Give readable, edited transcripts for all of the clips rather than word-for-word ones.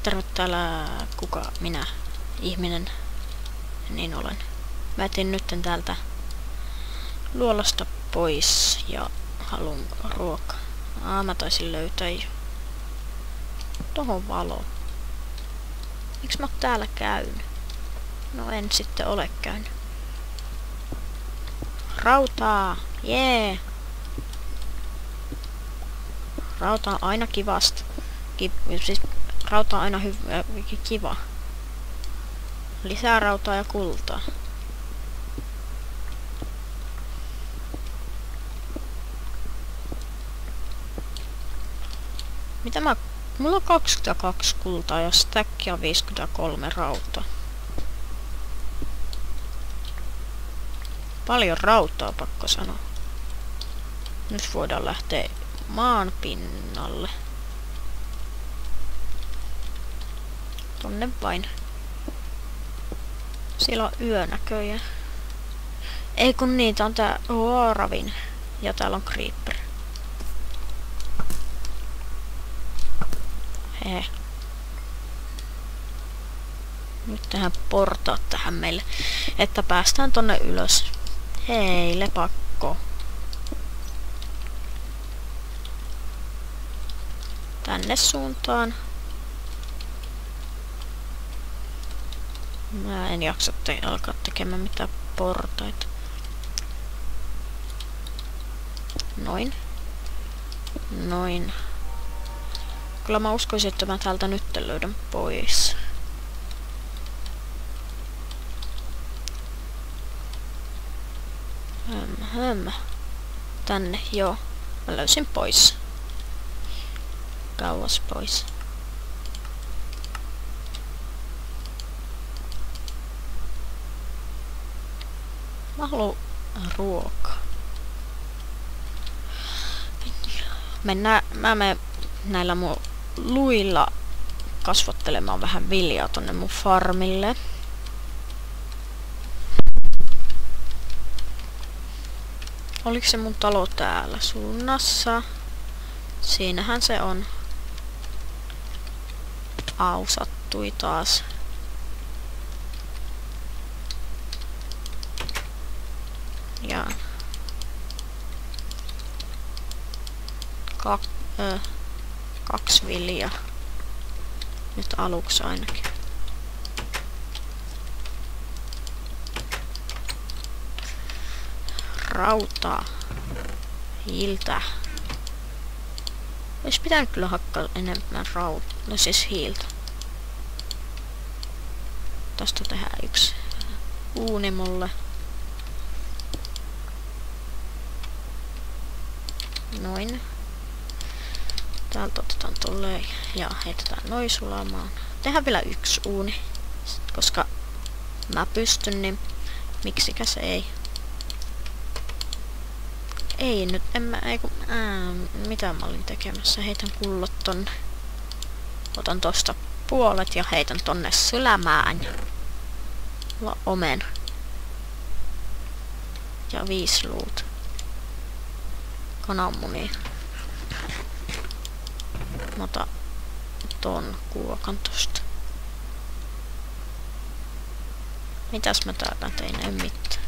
Terve täällä minä, ihminen, niin olen. Mä etin nytten täältä luolasta pois ja haluan ruokaa. Mä taisin löytää jo. Tohon valo. Miks mä oon täällä käynyt? No en sitten ole käynyt. Rautaa! Jee! Rauta on aina kivasta. Siis rauta on aina kiva. Lisää rautaa ja kultaa. Mulla on 22 kultaa ja stack on 53 rautaa. Paljon rautaa, pakko sanoa. Nyt voidaan lähteä maan pinnalle. Tonne vain. Siellä on yönäköjä. Ei kun niitä on tää ravin. Ja täällä on creeper. Heh. Nyt tehdään portaat tähän meille, että päästään tonne ylös. Hei, lepakko. Tänne suuntaan. Mä en jaksa alkaa tekemään mitään portaita. Noin. Noin. Kyllä mä uskoisin, että mä täältä nyt löydän pois. Tänne, joo. Mä löysin pois. Kauas pois. Mä haluun ruokaa. Mä menen näillä mun luilla kasvattelemaan vähän viljaa tonne mun farmille. Oliko se mun talo täällä suunnassa? Siinähän se on. Ausattui taas. Ja 2 viljaa. Nyt aluksi ainakin. Rautaa. Hiiltä. Ois pitänyt kyllä hakkaa enemmän rautaa. No siis hiiltä. Tästä tehdään yksi uuni mulle. Noin. Täältä otetaan tolleen ja heitetään noin sulamaan. Tehdään vielä yksi uuni. Koska mä pystyn, niin miksikäs ei. Ei nyt, mitä mä olin tekemässä? Heitän kullot tonne. Otan tosta puolet ja heitän tonne sylämään. Mulla omen. Ja 5 luut. Kananmunia. Mä otan ton kuokan tosta. Mitäs mä täällä tein? En mitään.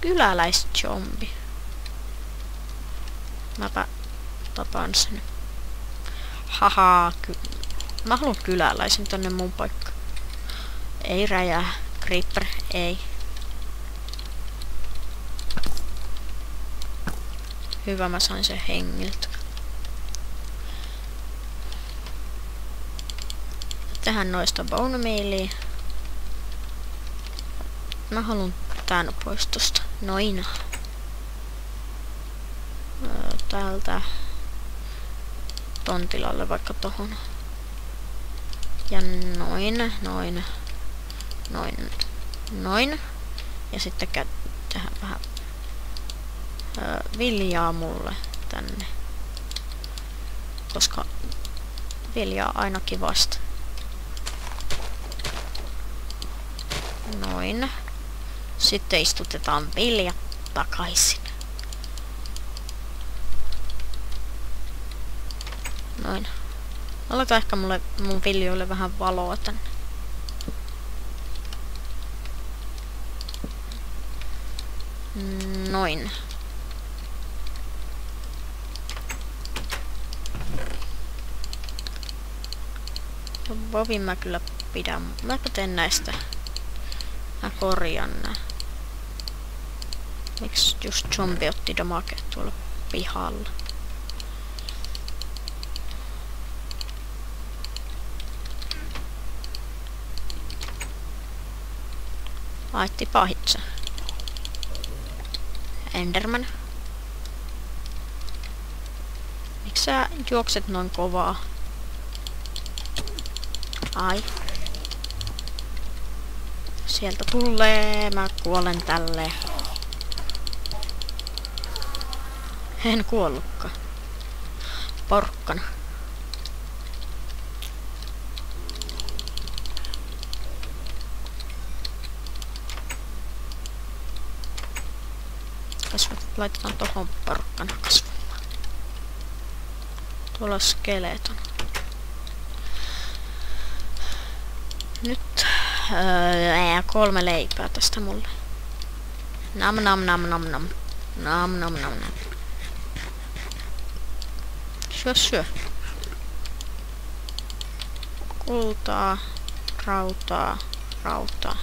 Kyläläiszombi. Mäpä tapaan sen. Haha, mä haluan kyläläisen tänne mun paikkaan. Ei räjää. Creeper, ei. Hyvä, mä sain sen hengiltä. Tehdään noista bone mealia. Mä haluan tän pois tosta. Noin. Täältä ton tilalle vaikka tohon. Ja noin. Ja sitten tehdään vähän viljaa mulle tänne. Koska viljaa aina kivasta. Noin. Sitten istutetaan viljat takaisin. Noin. Aloita ehkä mun viljoille vähän valoa tänne. Noin. Vovin mä kyllä pidän. Mäpä teen näistä. Mä korjaan nää. Miks just zombi otti damage tuolla pihalla? Laitti pahitsa. Enderman. Miksi sä juokset noin kovaa? Ai. Sieltä tulee. Mä kuolen tälleen. En kuollutkaan. Porkkana. Kasvat laitetaan tohon porkkana kasvamaan. Tuolla skeleton. Nyt 3 leipää tästä mulle. Nam nam nam nam nam. Nam nam nam nam. Syö syö. Kultaa, rautaa, rautaa.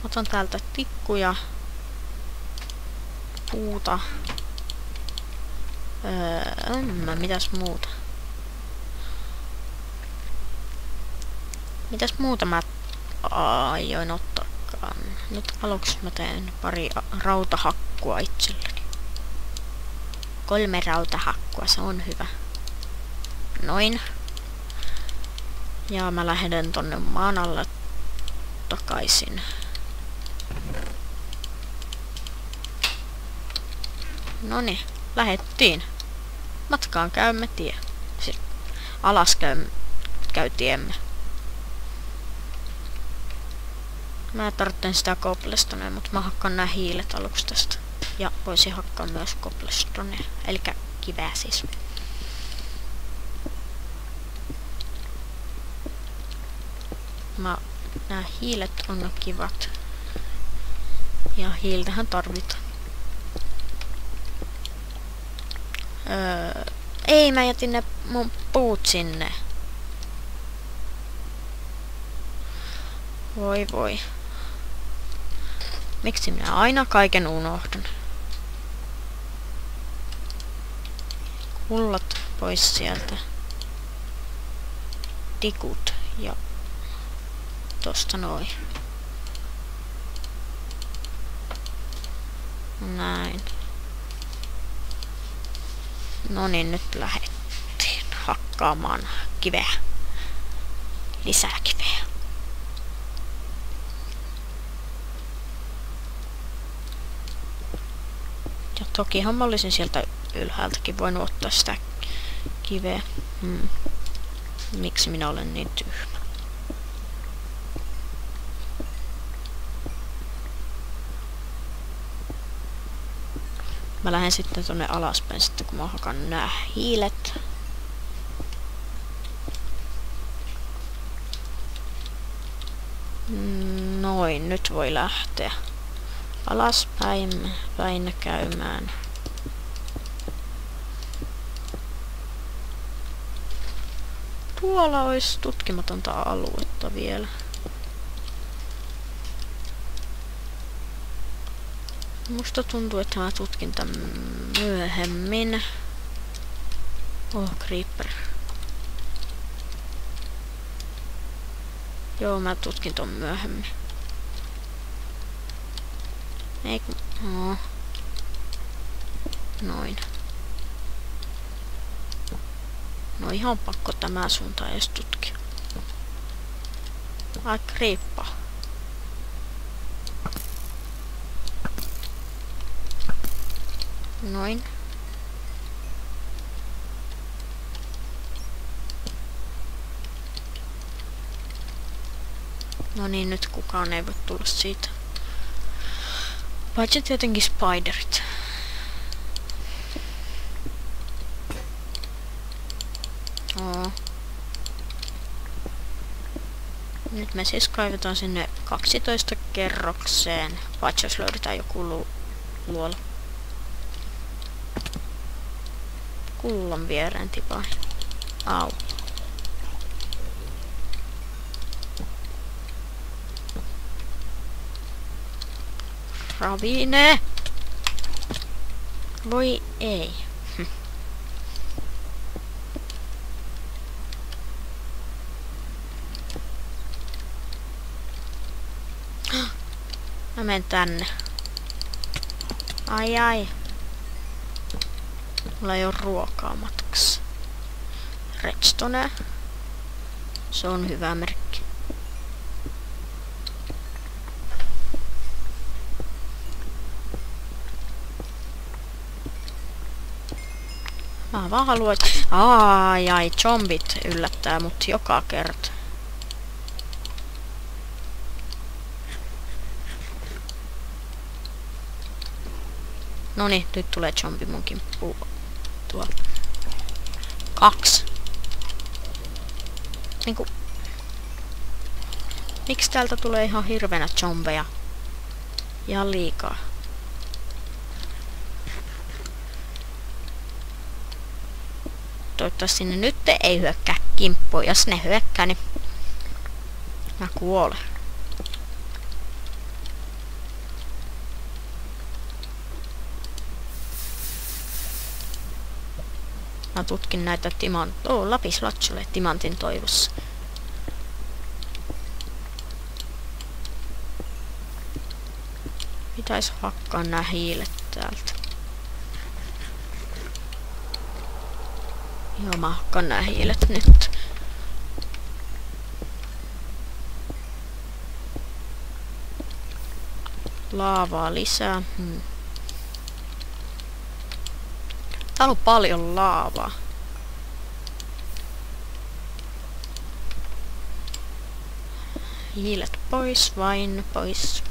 Otan täältä tikkuja. Puuta. Mitäs muuta? Mitäs muuta mä aioin ottaakaan? Nyt aluksi mä teen pari rautahakkua itselleni. 3 rautahakkua, se on hyvä. Noin. Ja mä lähden tonne maan alle takaisin. Noniin, lähettiin. Matkaan käymme tie. Siis alas käy tiemme. Mä tarvitsen sitä cobblestoneja, mutta mä hakkaan nää hiilet aluksi tästä. Ja voisin hakkaa myös cobblestoneja, eli kiveä siis. Nää hiilet on kivat. Ja hiiltähän tarvitaan. Ei, mä jätin ne mun puut sinne. Voi voi. Miksi minä aina kaiken unohdan? Kullat pois sieltä. Tikut ja tosta noin. Näin. No niin, nyt lähdettiin hakkaamaan kiveä. Lisää kiveä. Ja tokihan mä olisin sieltä ylhäältäkin voinut ottaa sitä kiveä. Miksi minä olen niin tyhmä? Mä lähden sitten tonne alaspäin sitten kun mä hakan nää hiilet. Noin, nyt voi lähteä alaspäin päin käymään. Tuolla olisi tutkimatonta aluetta vielä. Musta tuntuu, että mä tutkin tän myöhemmin. Oh, creeper. Joo, mä tutkin ton myöhemmin. Ei kun... No. Noin. No ihan pakko tämä suunta edes tutkia. Ai kriippa. Noin. No niin, nyt kukaan ei voi tulla siitä. Paitsi tietenkin spiderit. Nyt me siis kaivetaan sinne 12 kerrokseen. Paitsi jos löydetään joku luola. Kullan viereen tipaan. Au. Ravine! Voi ei. Mä menen tänne. Ai ai. Mulla ei oo ruokaa matkassa. Redstone. Se on hyvä merkki. Mä vaan haluan... Ai, zombit yllättää mut joka kerta. Noniin, nyt tulee zombi mun kimppuun. Tuolla. 2. Niinku... Miksi täältä tulee ihan hirveänä zombeja? Ja liikaa. Toivottavasti ne nyt ei hyökkää kimppuun. Jos ne hyökkää, niin mä kuolen. Mä tutkin näitä lapislatsule timantin toivossa. Pitäis hakkaa nää hiilet täältä. Joo, mä hakkaan nää hiilet nyt. Laavaa lisää. Täällä on paljon laavaa. Hiilet pois, vain pois.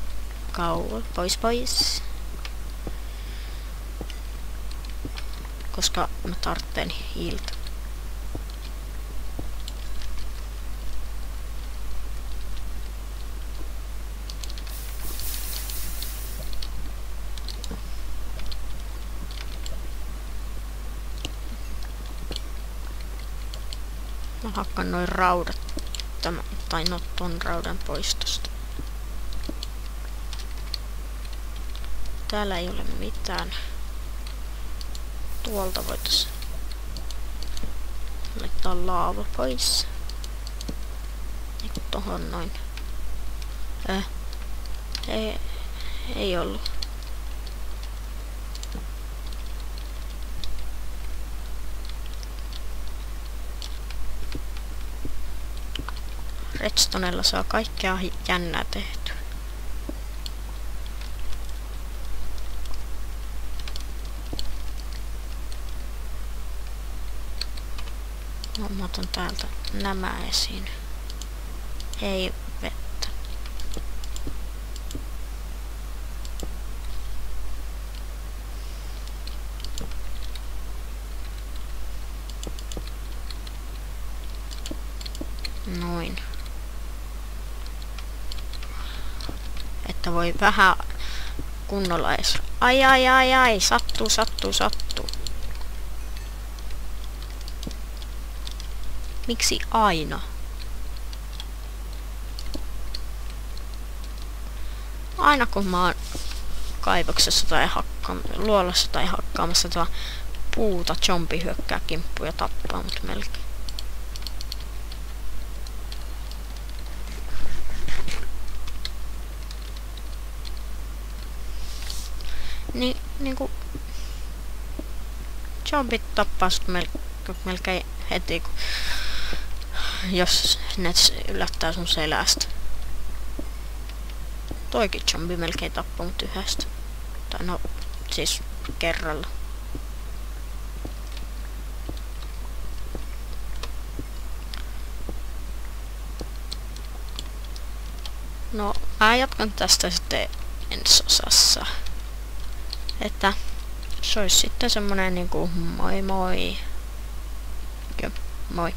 Pois. Koska mä tarvitsen hiiltä. Mä hakkaan noin raudat. Tai ton raudan pois tosta. Täällä ei ole mitään. Tuolta voitais laittaa laava pois. Eiku tohon noin. Ei ollut. Redstonella saa kaikkea jännää tehtyä. No, mä otan täältä nämä esiin. Ei vettä. Noin. Että voi vähän kunnolla edes. Ai. Sattuu. Miksi aina? Aina kun mä oon kaivoksessa tai luolassa tai hakkaamassa tuota puuta, zombi hyökkää kimppuun ja tappaa mut melkein. Niinku zombit tappaa sut melkein heti, jos ne yllättää sun selästä. Toikin zombi melkein tappaa mut yhdestä. Tai no, siis kerralla. No, mä jatkan tästä sitten ensi osassa. Että se olisi sitten semmonen niinku moi moi. Joo, moi.